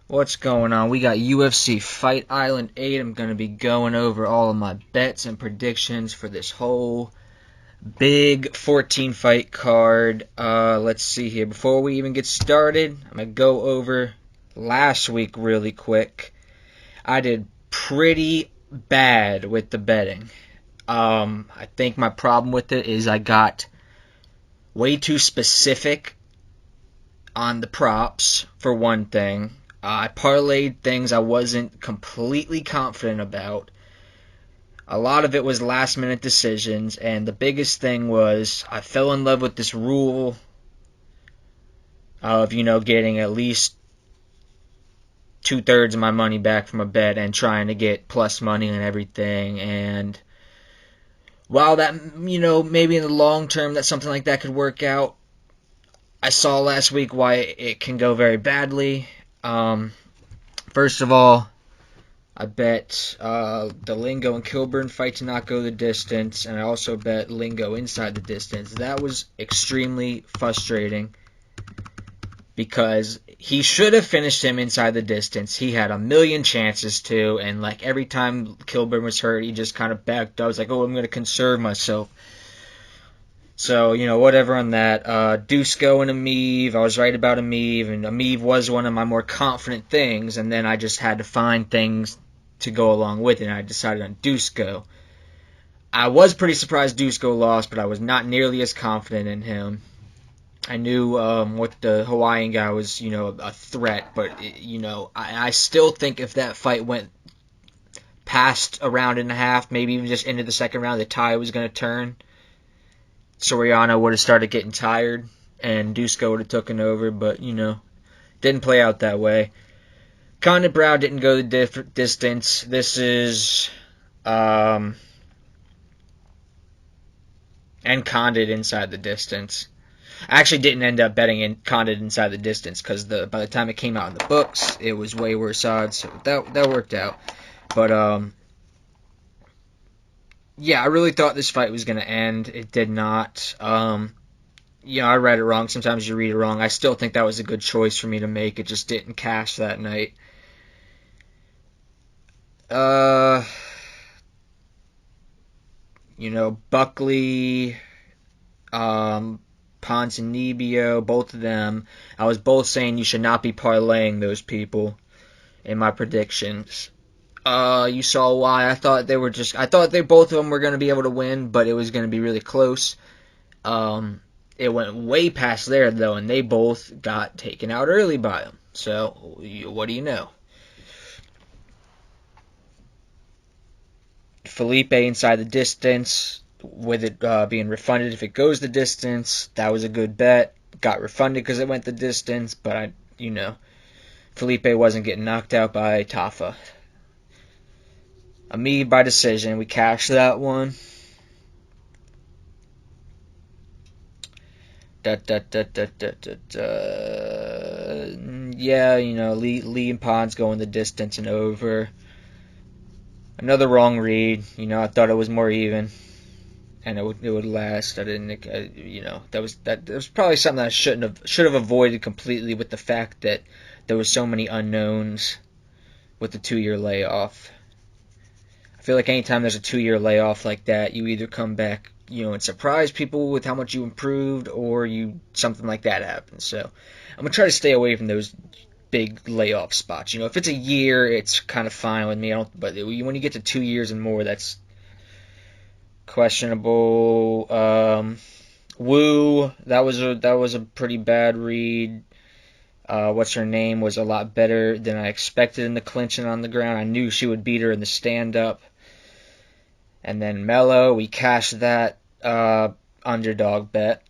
What's going on? We got UFC Fight Island 8. I'm going to be going over all of my bets and predictions for this whole big 14 fight card. Let's see here. Before we even get started, I'm going to go over last week really quick. I did pretty bad with the betting. I think my problem with it is I got way too specific on the props, for one thing. I parlayed things I wasn't completely confident about. A lot of it was last minute decisions, and the biggest thing was I fell in love with this rule of, getting at least 2/3 of my money back from a bet and trying to get plus money and everything. And while that, maybe in the long term that something like that could work out, I saw last week why it can go very badly. First of all, I bet the Lingo and Kilburn fight to not go the distance, and I also bet Lingo inside the distance. That was extremely frustrating because he should have finished him inside the distance. He had a million chances to, and every time Kilburn was hurt, he just kind of backed up. I was like, I'm going to conserve myself. So, whatever on that. Dusko and Amiv, I was right about Amiv, and Amiv was one of my more confident things, and then I just had to find things to go along with it, and I decided on Dusko. I was pretty surprised Dusko lost, but I was not nearly as confident in him. I knew what the Hawaiian guy was, a threat, but, I still think if that fight went past a round and a half, maybe even just into the second round, the tie was going to turn. Soriano would have started getting tired, and Dusko would have taken over, but, didn't play out that way. Condit Brown didn't go the distance. This is, and Condit inside the distance. I actually didn't end up betting Condit inside the distance, because by the time it came out in the books, it was way worse odds, so that worked out. But, yeah, I really thought this fight was going to end. It did not. I read it wrong. Sometimes you read it wrong. I still think that was a good choice for me to make. It just didn't cash that night. Buckley, Ponzinibbio, both of them. I was both saying you should not be parlaying those people in my predictions. You saw why. I thought they both of them were going to be able to win, but it was going to be really close. It went way past there, though, and they both got taken out early by them. So, what do you know? Felipe inside the distance, with it being refunded if it goes the distance. That was a good bet. Got refunded because it went the distance, but Felipe wasn't getting knocked out by Tafa. Amiv by decision. We cashed that one. Yeah, Lee and Pons going the distance and over. Another wrong read. I thought it was more even, and it would last. I didn't. That was probably something that I should have avoided completely, with the fact that there was so many unknowns with the 2-year layoff. I feel like anytime there's a 2-year layoff like that, you either come back, and surprise people with how much you improved, or something like that happens. So I'm gonna try to stay away from those big layoff spots. If it's a year, it's kind of fine with me. But when you get to 2 years and more, that's questionable. Wu, that was a pretty bad read. What's her name was a lot better than I expected in the clinch and on the ground. I knew she would beat her in the stand-up. And then Mello, we cashed that underdog bet.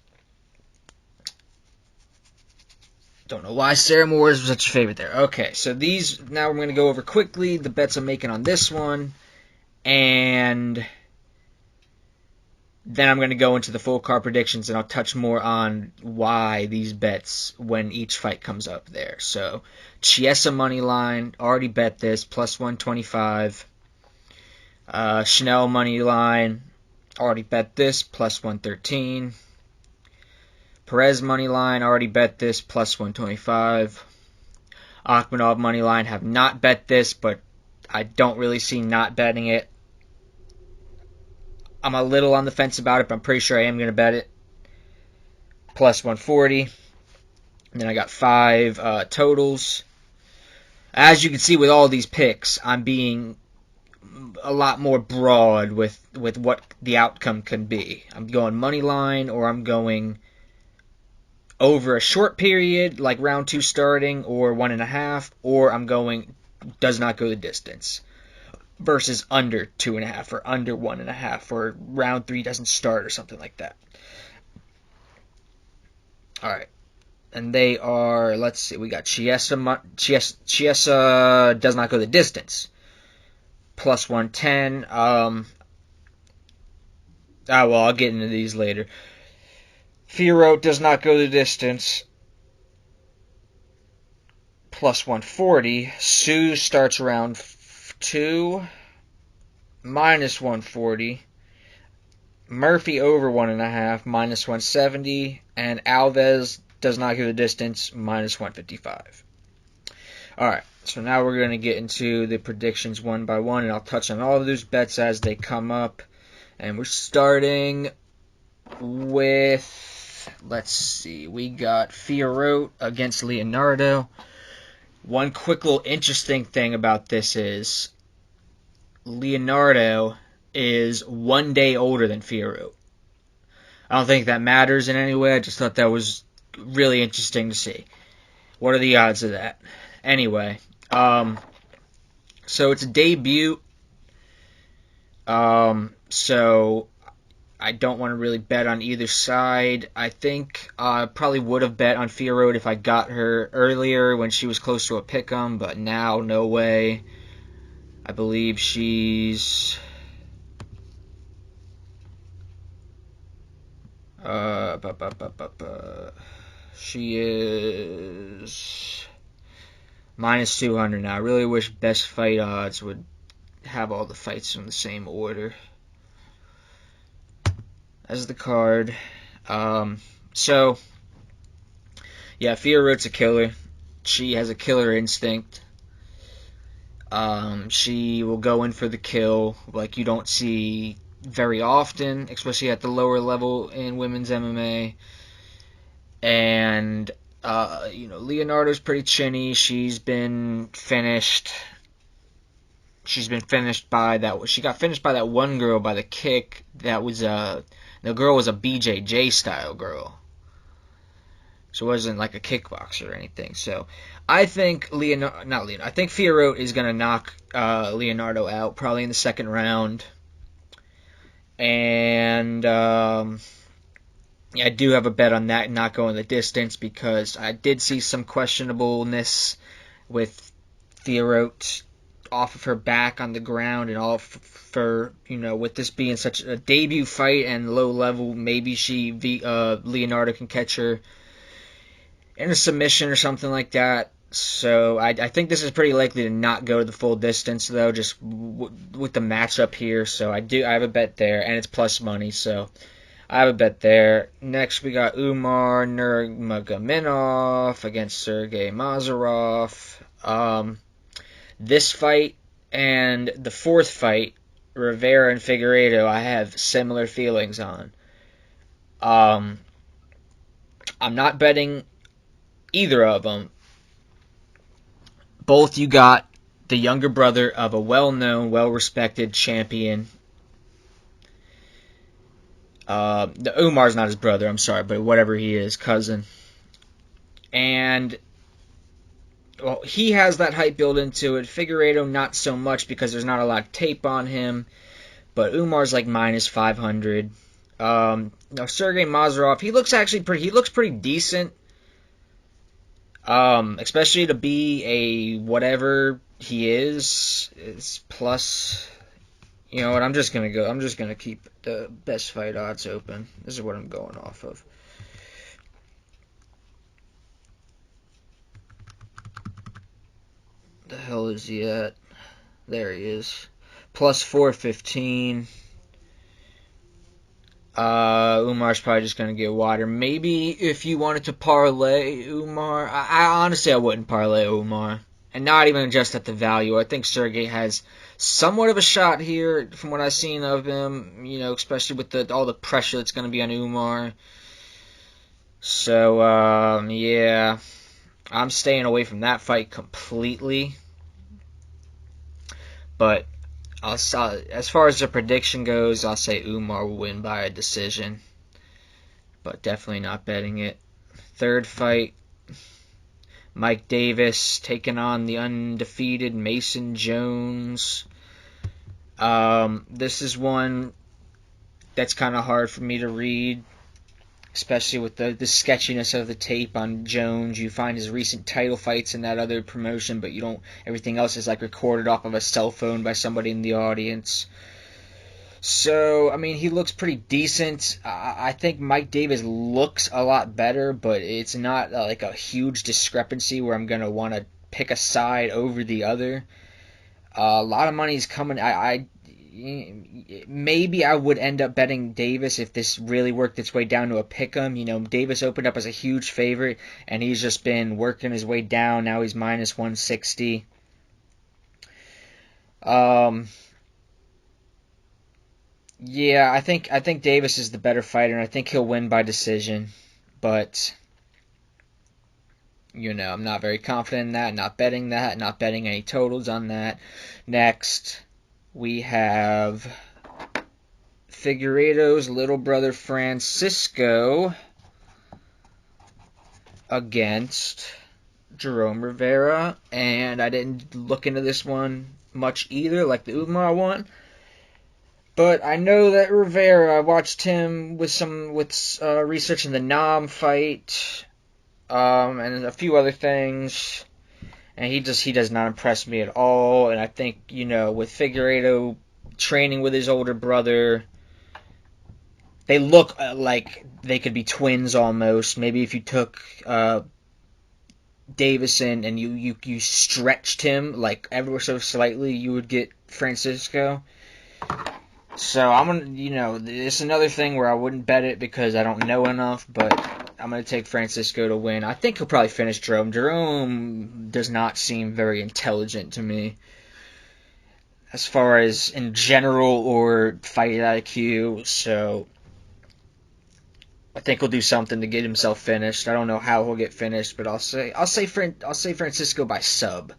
Don't know why Sarah Moore was such a favorite there. Okay, so now we're going to go over quickly the bets I'm making on this one. And then I'm going to go into the full card predictions, and I'll touch more on why these bets when each fight comes up there. So, Chiesa money line, already bet this, plus 125. Schnell money line, already bet this, plus 113. Perez money line, already bet this, plus 125. Akmedov money line. Have not bet this, but I don't really see not betting it. I'm a little on the fence about it, but I'm pretty sure I am going to bet it. Plus 140. And then I got 5 totals. As you can see with all these picks, I'm being a lot more broad with what the outcome can be. I'm going money line, or I'm going over a short period, like round 2 starting, or 1.5, or I'm going does not go the distance versus under 2.5 or under 1.5, or round 3 doesn't start or something like that. All right. And they are, let's see, we got Chiesa does not go the distance. Plus 110. I'll get into these later. Fiorot does not go the distance. Plus 140. Sue starts round 2. Minus 140. Murphy over 1.5. Minus 170. And Alves does not go the distance. Minus 155. Alright, so now we're going to get into the predictions one by one, and I'll touch on all of those bets as they come up. And we're starting with, let's see, we got Fiorot against Leonardo. One quick little interesting thing about this is Leonardo is 1 day older than Fiorot. I don't think that matters in any way. I just thought that was really interesting to see. What are the odds of that? Anyway, so it's a debut. So I don't want to really bet on either side. I think I probably would have bet on Fiorot if I got her earlier when she was close to a pick'em, but now no way. I believe she's she is minus 200 now. I really wish Best Fight Odds would have all the fights in the same order as the card. So, yeah, Fiorot's a killer. She has a killer instinct. She will go in for the kill like you don't see very often, especially at the lower level in women's MMA. And Leonardo's pretty chinny. She's been finished. She's been finished by that. She got finished by that one girl by the kick. That was the girl was a BJJ style girl. So it wasn't like a kickboxer or anything. So I think I think Fiorot is gonna knock Leonardo out probably in the second round. And I do have a bet on that not going the distance because I did see some questionableness with Fiorot off of her back on the ground and all for with this being such a debut fight and low level, maybe Leonardo can catch her in a submission or something like that. So I think this is pretty likely to not go the full distance though, just with the matchup here. So I have a bet there, and it's plus money. So I have a bet there. Next, we got Umar Nurmagomedov against Sergey Mazarov. This fight and the fourth fight, Rivera and Figueiredo, I have similar feelings on. I'm not betting either of them. Both you got the younger brother of a well-known, well-respected champion. The Umar's not his brother, I'm sorry, but whatever he is, cousin. And he has that hype built into it. Figueiredo not so much because there's not a lot of tape on him. But Umar's like minus 500. Now Sergey Mazarov, he looks pretty decent. Especially to be a whatever he is. It's plus. You know what? I'm just gonna keep the Best Fight Odds open. This is what I'm going off of. The hell is he at? There he is. Plus 415. Umar's probably just going to get wider. Maybe if you wanted to parlay Umar, I honestly I wouldn't parlay Umar. And not even just at the value. I think Sergey has somewhat of a shot here from what I've seen of him, especially with all the pressure that's going to be on Umar. So, yeah, I'm staying away from that fight completely. But as far as the prediction goes, I'll say Umar will win by a decision. But definitely not betting it. Third fight, Mike Davis taking on the undefeated Mason Jones. This is one that's kind of hard for me to read, especially with the sketchiness of the tape on Jones. You find his recent title fights in that other promotion, but you don't. Everything else is like recorded off of a cell phone by somebody in the audience. So, I mean, he looks pretty decent. I think Mike Davis looks a lot better, but it's not like a huge discrepancy where I'm going to want to pick a side over the other. A lot of money is coming. Maybe I would end up betting Davis if this really worked its way down to a pick'em. Davis opened up as a huge favorite, and he's just been working his way down. Now he's minus 160. Yeah, I think Davis is the better fighter, and I think he'll win by decision. But I'm not very confident in that. Not betting that. Not betting any totals on that. Next, we have Figueiredo's little brother Francisco against Jerome Rivera, and I didn't look into this one much either, like the Umar one. But I know that Rivera, I watched him with research in the Nam fight, and a few other things, and he does not impress me at all. And I think, with Figueiredo training with his older brother, they look like they could be twins almost. Maybe if you took Davison and you stretched him like ever so slightly, you would get Francisco. So I'm gonna, it's another thing where I wouldn't bet it because I don't know enough, but I'm gonna take Francisco to win. I think he'll probably finish Jerome. Jerome does not seem very intelligent to me, as far as in general or fight IQ. So I think he'll do something to get himself finished. I don't know how he'll get finished, but I'll say Francisco by sub.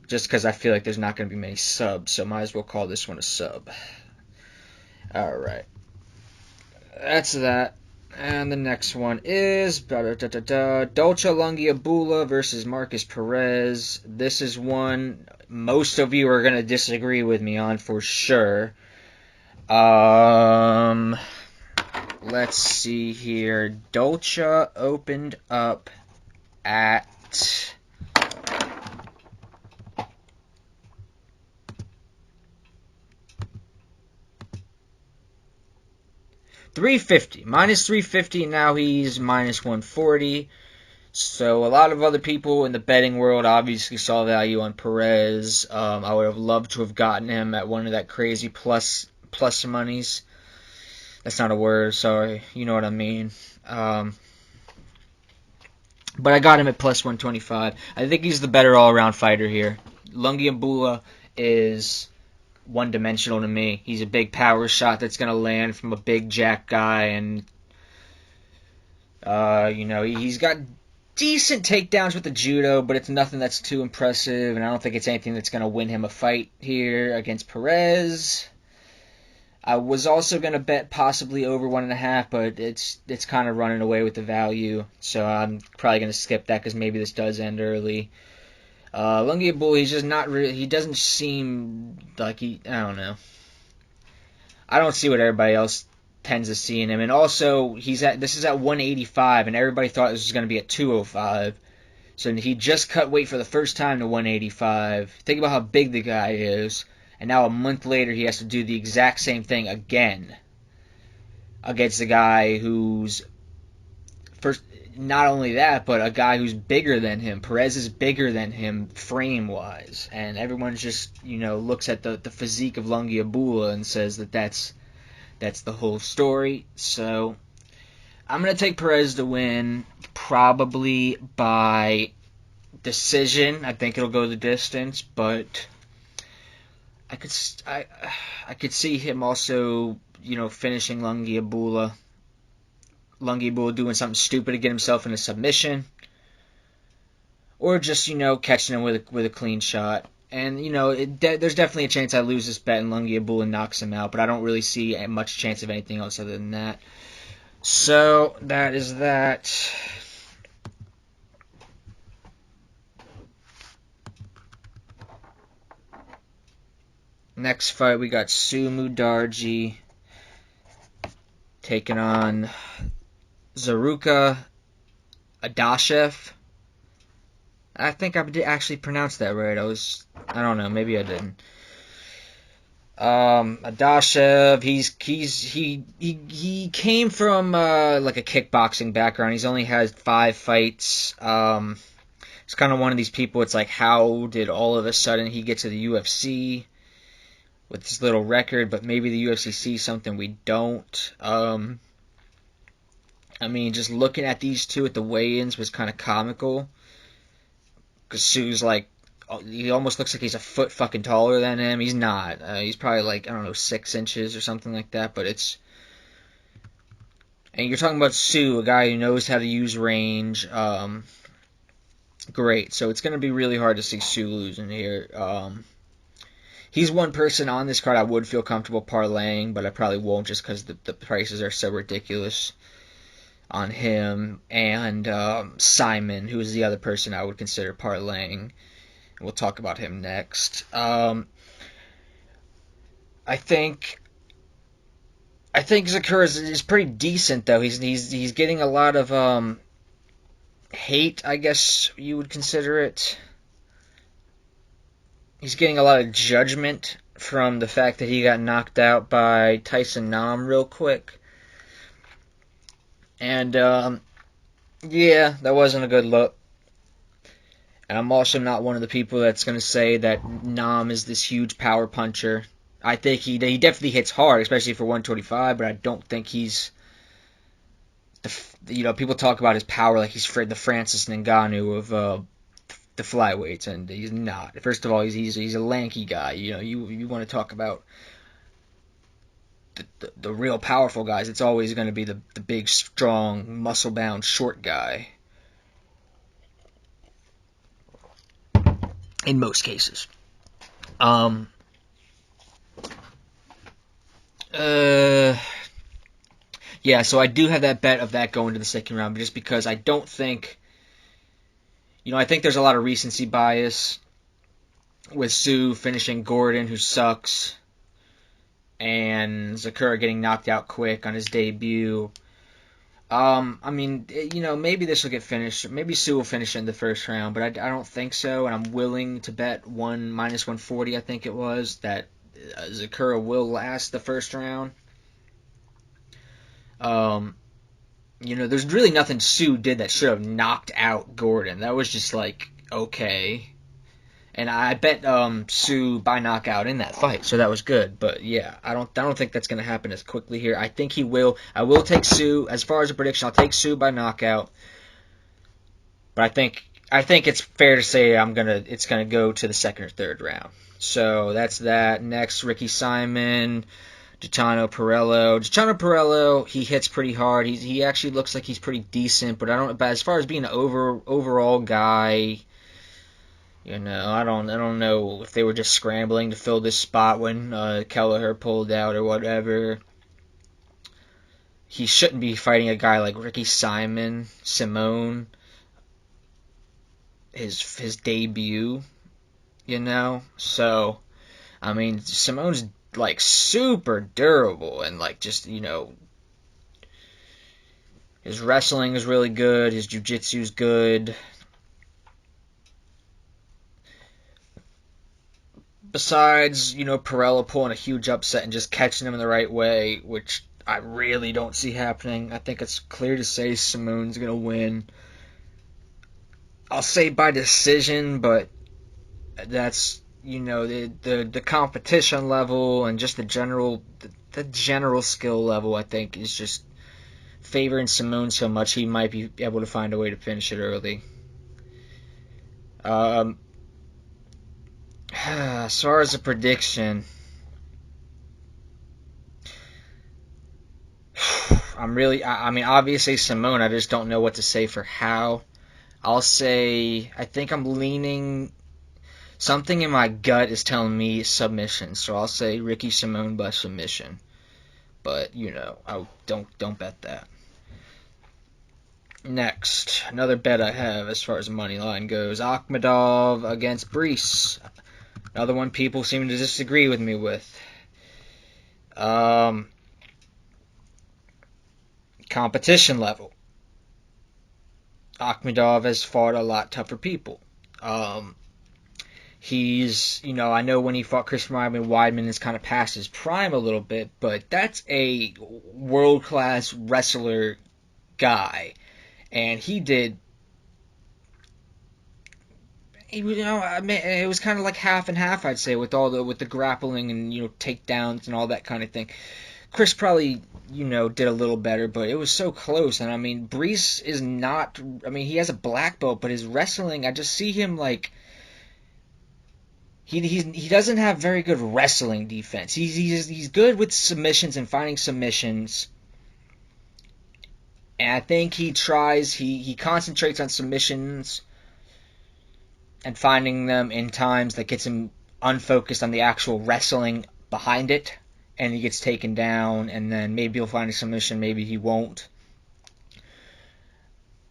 Just because I feel like there's not going to be many subs, so might as well call this one a sub. Alright. That's that. And the next one is Dolce Lungiabula versus Marcus Perez. This is one most of you are going to disagree with me on for sure. Let's see here. Dolce opened up at $350, minus 350. Now he's minus 140. So a lot of other people in the betting world obviously saw value on Perez. I would have loved to have gotten him at one of that crazy plus monies. That's not a word, sorry. You know what I mean. But I got him at plus 125. I think he's the better all-around fighter here. Lungiambula is one-dimensional to me. He's a big power shot that's going to land from a big jack guy, and he's got decent takedowns with the judo, but it's nothing that's too impressive, and I don't think it's anything that's going to win him a fight here against Perez. I was also going to bet possibly over 1.5, but it's kind of running away with the value, so I'm probably going to skip that because maybe this does end early. Lungiambula, he's just not really, he doesn't seem like I don't know. I don't see what everybody else tends to see in him. And also, this is at 185, and everybody thought this was going to be at 205. So he just cut weight for the first time to 185. Think about how big the guy is. And now a month later, he has to do the exact same thing again against a guy who's not only that, but a guy who's bigger than him. Perez is bigger than him frame-wise. And everyone just, looks at the physique of Lungiambula and says that's That's the whole story. So I'm going to take Perez to win, probably by decision. I think it'll go the distance, but I could see him also, finishing Lungiabula doing something stupid to get himself in a submission, or just catching him with a clean shot. And there's definitely a chance I lose this bet and Lungiabula knocks him out, but I don't really see much chance of anything else other than that. So that is that. Next fight, we got Mudarji taking on Zaruka Adashev. I think I did actually pronounce that right. I don't know, maybe I didn't. Adashev, he came from like a kickboxing background. He's only had 5 fights. It's kind of one of these people. It's like, how did all of a sudden he get to the UFC with this little record? But maybe the UFC sees something we don't. Just looking at these two at the weigh-ins was kind of comical. Because Su's like, he almost looks like he's a foot fucking taller than him. He's not. He's probably like, 6 inches or something like that. But it's... And you're talking about Su, a guy who knows how to use range. Great. So it's going to be really hard to see Su losing here. He's one person on this card I would feel comfortable parlaying, but I probably won't just because the prices are so ridiculous on him. And Simon, who is the other person I would consider parlaying. We'll talk about him next. I think Zakura is pretty decent, though. He's getting a lot of hate, I guess you would consider it. He's getting a lot of judgment from the fact that he got knocked out by Tyson Nam real quick. And, yeah, that wasn't a good look. And I'm also not one of the people that's going to say that Nam is this huge power puncher. I think he definitely hits hard, especially for 125, but I don't think he's... people talk about his power like he's the Francis Ngannou of the flyweights, and he's not. First of all, he's a lanky guy. You want to talk about the real powerful guys, it's always going to be the big, strong, muscle-bound, short guy. In most cases. Yeah, so I do have that bet of that going to the second round, just because I don't think... I think there's a lot of recency bias with Su finishing Gordon, who sucks, and Zakura getting knocked out quick on his debut. Maybe this will get finished. Maybe Su will finish in the first round, but I don't think so, and I'm willing to bet minus 140, I think it was, that Zakura will last the first round. There's really nothing Su did that should have knocked out Gordon. That was just like, okay. And I bet Su by knockout in that fight, so that was good. But yeah, I don't think that's going to happen as quickly here. I think he will. I will take Su as far as a prediction. I'll take Su by knockout. But I think it's fair to say it's gonna go to the second or third round. So that's that. Next, Ricky Simon, Gaetano Perello. Gaetano Perello, he hits pretty hard. He actually looks like he's pretty decent, but But as far as being an overall guy, I don't know if they were just scrambling to fill this spot when Kelleher pulled out or whatever. He shouldn't be fighting a guy like Ricky Simon, Simone, his debut, So, Simone's like super durable and like just, his wrestling is really good, his jiu-jitsu is good. Besides, Perello pulling a huge upset and just catching him in the right way, which I really don't see happening. I think it's clear to say Simone's going to win. I'll say by decision, but that's, the competition level and just the general the general skill level, I think, is just favoring Simone so much he might be able to find a way to finish it early. As far as a prediction, I mean, obviously Simone, I just don't know what to say for how. I think I'm leaning, something in my gut is telling me submission, so I'll say Ricky Simone by submission. But, I don't bet that. Next, another bet I have as far as money line goes, Akmedov against Brees. Another one people seem to disagree with me with. Competition level. Akmedov has fought a lot tougher people. He's, I know when he fought Chris Weidman is kind of past his prime a little bit, but that's a world-class wrestler guy. And he did, it was kind of like half and half, I'd say, with the grappling and, takedowns and all that kind of thing. Chris probably, did a little better, but it was so close. And, I mean, Brees is not, he has a black belt, but his wrestling, I just see him like, he doesn't have very good wrestling defense. He's good with submissions and finding submissions. And I think he concentrates on submissions and finding them in times that gets him unfocused on the actual wrestling behind it. And he gets taken down, and then maybe he'll find a submission, maybe he won't.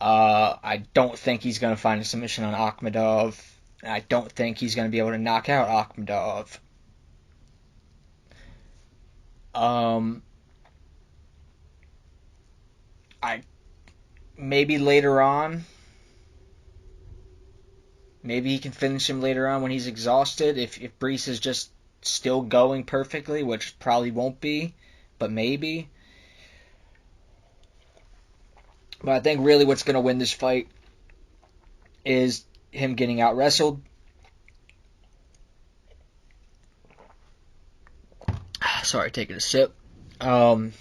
I don't think he's going to find a submission on Akmedov. I don't think he's going to be able to knock out Akmedov. Maybe later on. Maybe he can finish him later on when he's exhausted. If Brees is just still going perfectly, which probably won't be, but maybe. But I think really what's going to win this fight is him getting out wrestled. Sorry, taking a sip. I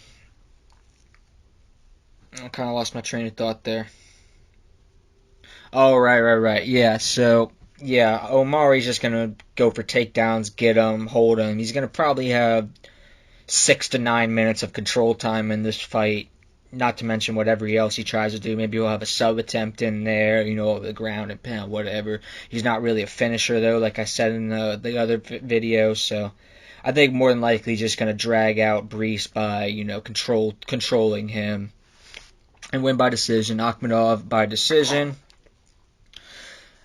kind of lost my train of thought there. Oh, right. Yeah, so, Omari's just going to go for takedowns, get him, hold him. He's going to probably have 6 to 9 minutes of control time in this fight, not to mention whatever else he tries to do. Maybe he'll have a sub attempt in there, the ground and pound, whatever. He's not really a finisher, though, like I said in the other video, so I think more than likely just going to drag out Brees by, controlling him and win by decision. Akmedov by decision.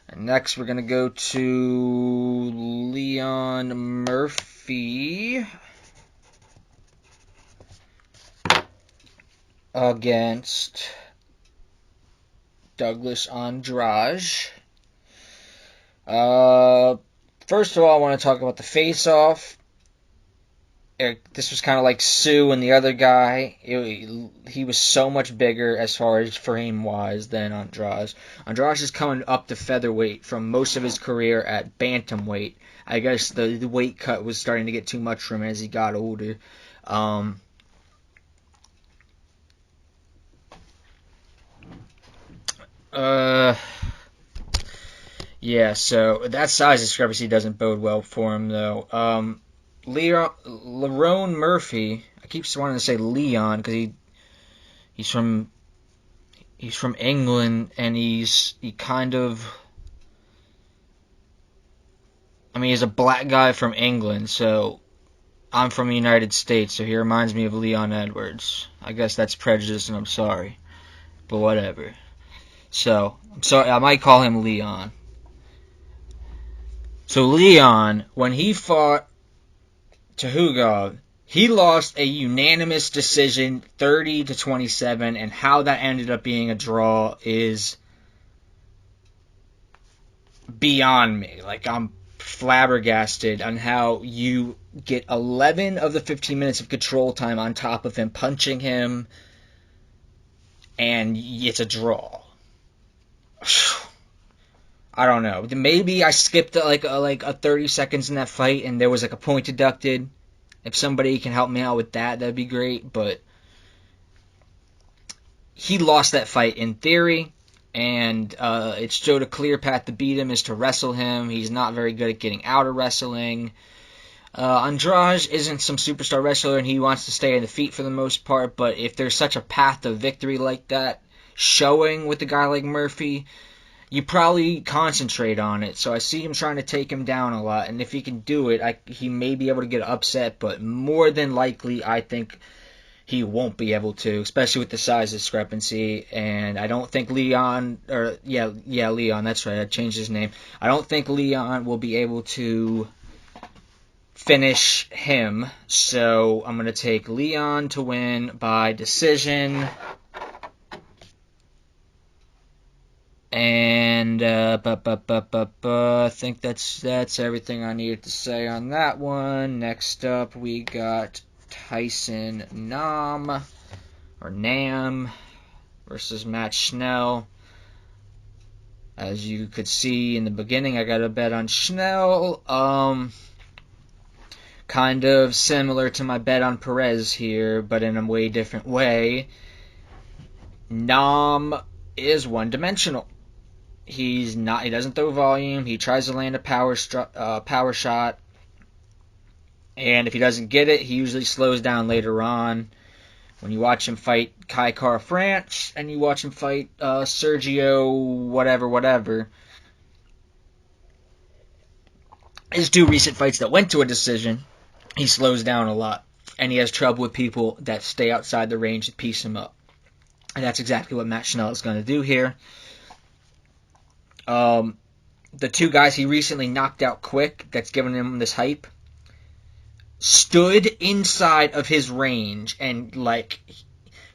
And next, we're going to go to Leon Murphy against Douglas Andrade. First of all, I want to talk about the face-off. This was kind of like Sue and the other guy. He was so much bigger as far as frame-wise than Andrade. Andrade is coming up to featherweight from most of his career at bantamweight. I guess the weight cut was starting to get too much for him as he got older. So that size discrepancy doesn't bode well for him, though. Lerone Murphy, I keep wanting to say Leon because he's from England, and he's a black guy from England, so I'm from the United States, so he reminds me of Leon Edwards. I guess that's prejudice, and I'm sorry, but whatever. So, I'm sorry, I might call him Leon. So Leon, when he fought Tuhugov, he lost a unanimous decision, 30-27, and how that ended up being a draw is beyond me. Like, I'm flabbergasted on how you get 11 of the 15 minutes of control time on top of him punching him, and it's a draw. I don't know. Maybe I skipped like a 30 seconds in that fight, and there was like a point deducted, If somebody can help me out with that, that'd be great. But he lost that fight in theory, and it showed a clear path to beat him is to wrestle him. He's not very good at getting out of wrestling. Andrade isn't some superstar wrestler, and he wants to stay on the feet for the most part, but if there's such a path to victory like that showing with a guy like Murphy, you probably concentrate on it. So I see him trying to take him down a lot, and if he can do it, he may be able to get upset, but more than likely, I think he won't be able to, especially with the size discrepancy. And I don't think Leon, that's right, I changed his name. I don't think Leon will be able to finish him, so I'm going to take Leon to win by decision. And I think that's everything I needed to say on that one. Next up, we got Tyson Nam versus Matt Schnell. As you could see in the beginning, I got a bet on Schnell. Kind of similar to my bet on Perez here, but in a way different way. Nam is one-dimensional. He doesn't throw volume. He tries to land a power shot, and if he doesn't get it, he usually slows down later on. When you watch him fight Kai Kara France, and you watch him fight Sergio whatever, his two recent fights that went to a decision, he slows down a lot, and he has trouble with people that stay outside the range to piece him up. And that's exactly what Matt Schnell is going to do here. The two guys he recently knocked out quick, that's given him this hype, stood inside of his range, and like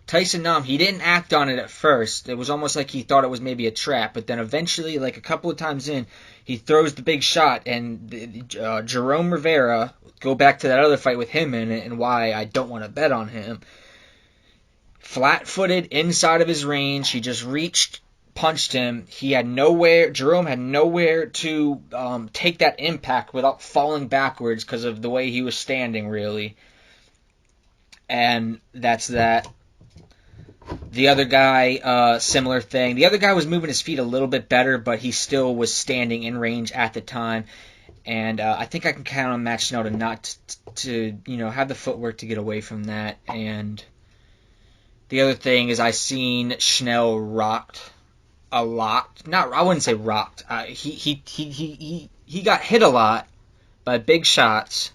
Tyson Nam, he didn't act on it at first. It was almost like he thought it was maybe a trap, but then eventually, like a couple of times in, he throws the big shot, and Jerome Rivera, go back to that other fight with him in it, and why I don't want to bet on him. Flat-footed inside of his range, he just reached, punched him. Jerome had nowhere to take that impact without falling backwards because of the way he was standing, really. And that's that. The other guy, similar thing. The other guy was moving his feet a little bit better, but he still was standing in range at the time. And I think I can count on Matt Schnell to not to have the footwork to get away from that. And the other thing is I seen Schnell rocked a lot. I wouldn't say rocked. He got hit a lot by big shots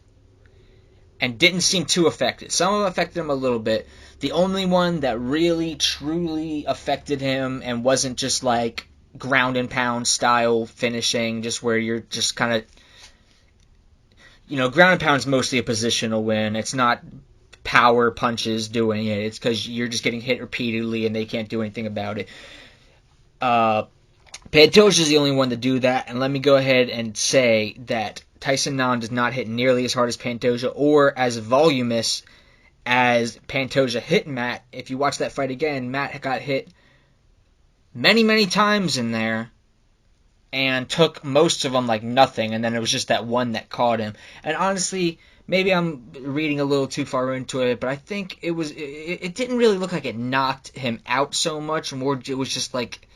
and didn't seem too affected. Some of them affected him a little bit. The only one that really, truly affected him and wasn't just like ground and pound style finishing, just where you're just kind of, ground and pound is mostly a positional win. It's not power punches doing it. It's because you're just getting hit repeatedly and they can't do anything about it. Pantoja is the only one to do that, and let me go ahead and say that Tyson Nam does not hit nearly as hard as Pantoja or as voluminous as Pantoja hit Matt. If you watch that fight again, Matt got hit many, many times in there and took most of them like nothing, and then it was just that one that caught him. And honestly, maybe I'm reading a little too far into it, but I think it didn't really look like it knocked him out so much. More, it was just like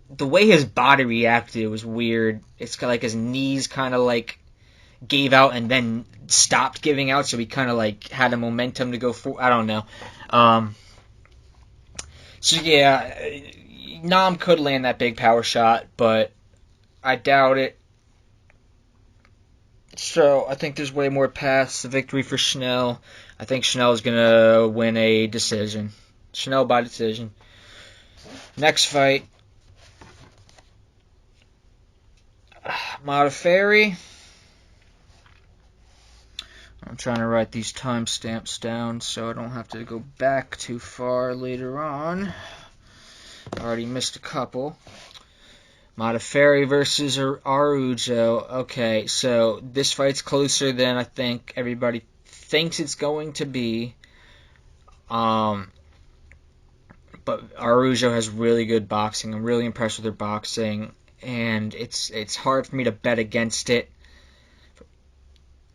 the way his body reacted was weird. It's kind of like his knees kind of like gave out and then stopped giving out, so he kind of like had a momentum to go for. I don't know. So yeah, Nam could land that big power shot, but I doubt it. So I think there's way more paths to victory for Schnell. I think Schnell is going to win a decision. Schnell by decision. Next fight. Modafarri. I'm trying to write these timestamps down so I don't have to go back too far later on. I already missed a couple. Modafarri versus Araujo. Okay, so this fight's closer than I think everybody thinks it's going to be. But Araujo has really good boxing. I'm really impressed with her boxing, and it's hard for me to bet against it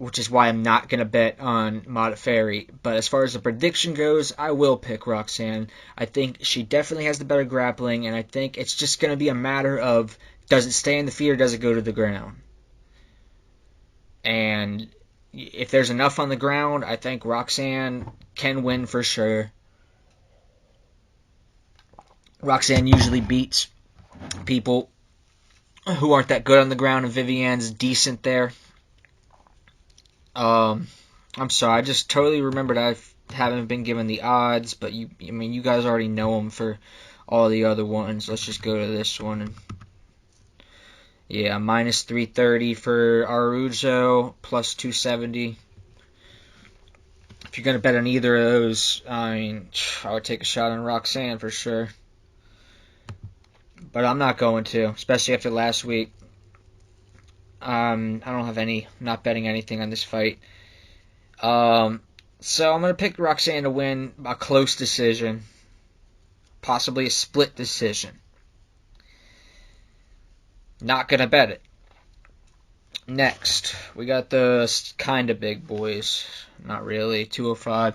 which is why I'm not going to bet on Modafarri. But as far as the prediction goes, I will pick Roxanne. I think she definitely has the better grappling, and I think it's just going to be a matter of, does it stay in the feet or does it go to the ground? And if there's enough on the ground, I think Roxanne can win for sure. Roxanne usually beats people who aren't that good on the ground, and Vivianne's decent there. I'm sorry, I just totally remembered I haven't been given the odds, but you guys already know them for all the other ones. Let's just go to this one. And yeah, minus 330 for Araujo, plus 270. If you're gonna bet on either of those, I would take a shot on Roxanne for sure. But I'm not going to, especially after last week. I don't have not betting anything on this fight. So I'm going to pick Roxanne to win a close decision. Possibly a split decision. Not going to bet it. Next, we got the kind of big boys. Not really. 205.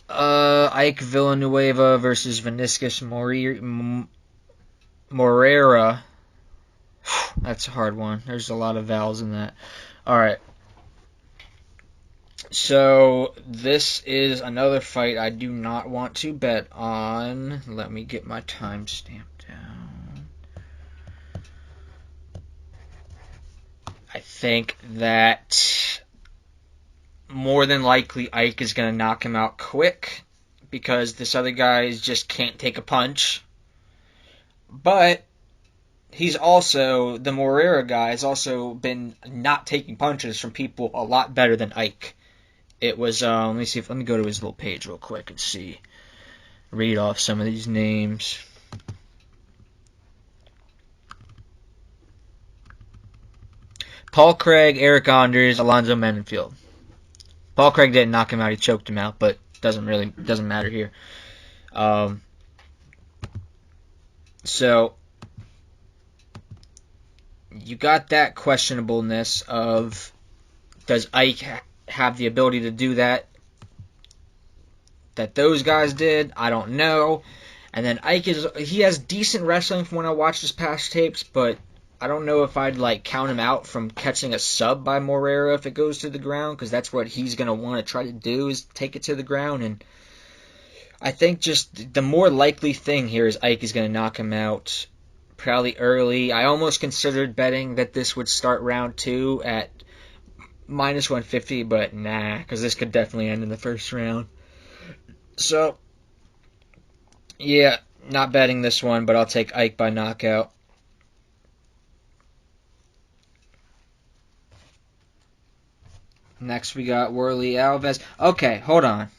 Ike Villanueva versus Vinicius Moreira. That's a hard one. There's a lot of vowels in that. Alright. So, this is another fight I do not want to bet on. Let me get my timestamp down. I think that more than likely Ike is going to knock him out quick because this other guy just can't take a punch. But he's also, the Moreira guy has also been not taking punches from people a lot better than Ike. It was, let me go to his little page real quick and read off some of these names. Paul Craig, Eric Anders, Alonzo Mendenfield. Paul Craig didn't knock him out, he choked him out, but doesn't matter here. So you got that questionableness of, does Ike have the ability to do that those guys did? I don't know. And then Ike he has decent wrestling from when I watched his past tapes, but I don't know if I'd count him out from catching a sub by Moreira if it goes to the ground, because that's what he's going to want to try to do, is take it to the ground. And I think just the more likely thing here is Ike is going to knock him out probably early. I almost considered betting that this would start round 2 at minus 150, but nah, because this could definitely end in the first round. So, yeah, not betting this one, but I'll take Ike by knockout. Next, we got Worley Alves. Okay, hold on.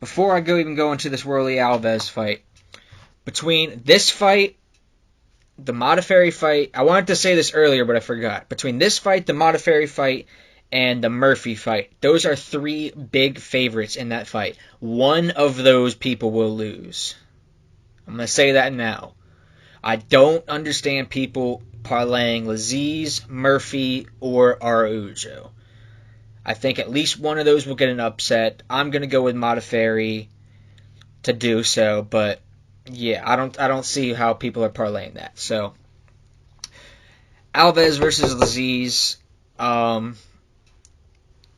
Before I even go into this Worley Alves fight, between this fight, the Modafarri fight, I wanted to say this earlier, but I forgot. Between this fight, the Modafarri fight, and the Murphy fight, those are 3 big favorites in that fight. One of those people will lose. I'm going to say that now. I don't understand people parlaying Lazzez, Murphy, or Araujo. I think at least one of those will get an upset. I'm going to go with Modafarri to do so, but yeah, I don't see how people are parlaying that. So, Alves versus Lazzez.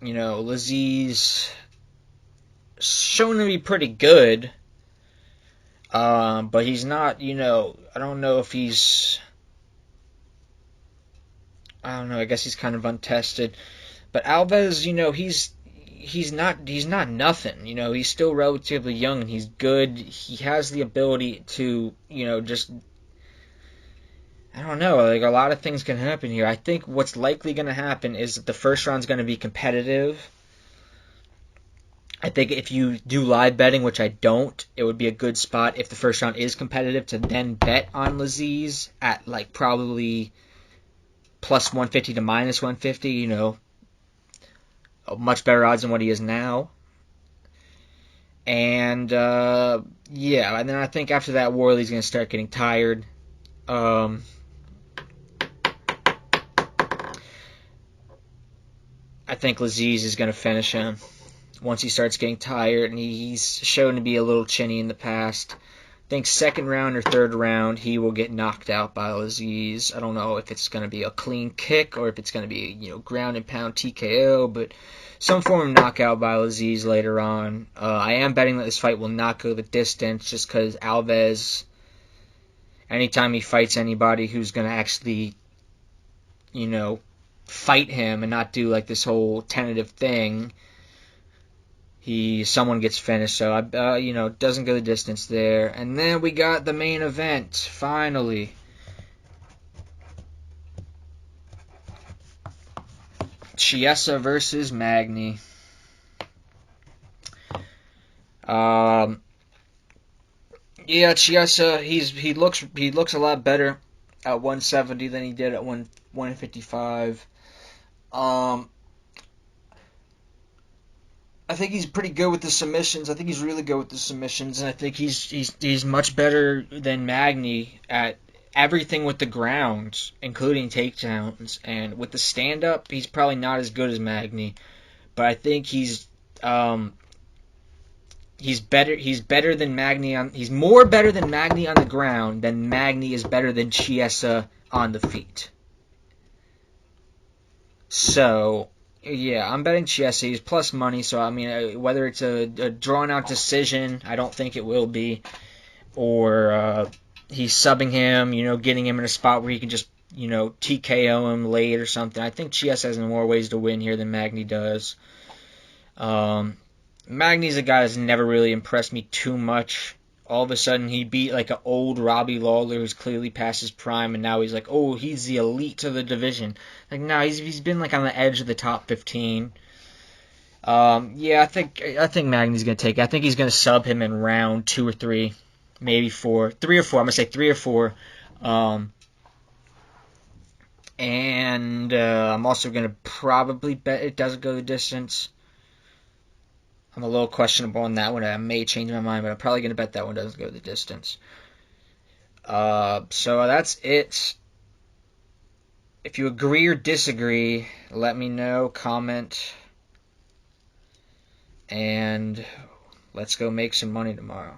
Lazzez shown to be pretty good, but he's not, I don't know if he's, I guess he's kind of untested. But Alves, he's not nothing. He's still relatively young and he's good. He has the ability to, just, I don't know, a lot of things can happen here. I think what's likely going to happen is that the first round's going to be competitive. I think if you do live betting, which I don't, it would be a good spot if the first round is competitive to then bet on Lazzez at probably plus 150 to minus 150, much better odds than what he is now. And, and then I think after that, Worley's going to start getting tired. I think Lazzez is going to finish him once he starts getting tired, and he's shown to be a little chinny in the past. I think second round or third round, he will get knocked out by Lazzez. I don't know if it's going to be a clean kick or if it's going to be ground and pound TKO, but some form of knockout by Lazzez later on. I am betting that this fight will not go the distance just because Alves, anytime he fights anybody who's going to actually, fight him and not do like this whole tentative thing, someone gets finished. So doesn't go the distance there. And then we got the main event finally. Chiesa versus Magny. Chiesa, he looks a lot better at 170 than he did at 155. I think he's pretty good with the submissions. I think he's really good with the submissions, and I think he's much better than Magny at everything with the ground, including takedowns. And with the stand-up, he's probably not as good as Magny, but I think he's better. He's more better than Magny on the ground than Magny is better than Chiesa on the feet. So, yeah, I'm betting Chiesa. He's plus money, so I mean, whether it's a drawn-out decision, I don't think it will be, or he's subbing him, getting him in a spot where he can just, TKO him late or something. I think Chiesa has more ways to win here than Magny does. Magny's a guy that's never really impressed me too much. All of a sudden, he beat like an old Robbie Lawler who's clearly past his prime, and now he's like, oh, he's the elite of the division. Like, no, he's been like on the edge of the top 15. I think Magny's gonna take it. I think he's gonna sub him in round 2 or 3, maybe 4, 3 or 4. I'm gonna say 3 or 4. I'm also gonna probably bet it doesn't go the distance. I'm a little questionable on that one. I may change my mind, but I'm probably going to bet that one doesn't go the distance. So that's it. If you agree or disagree, let me know, comment, and let's go make some money tomorrow.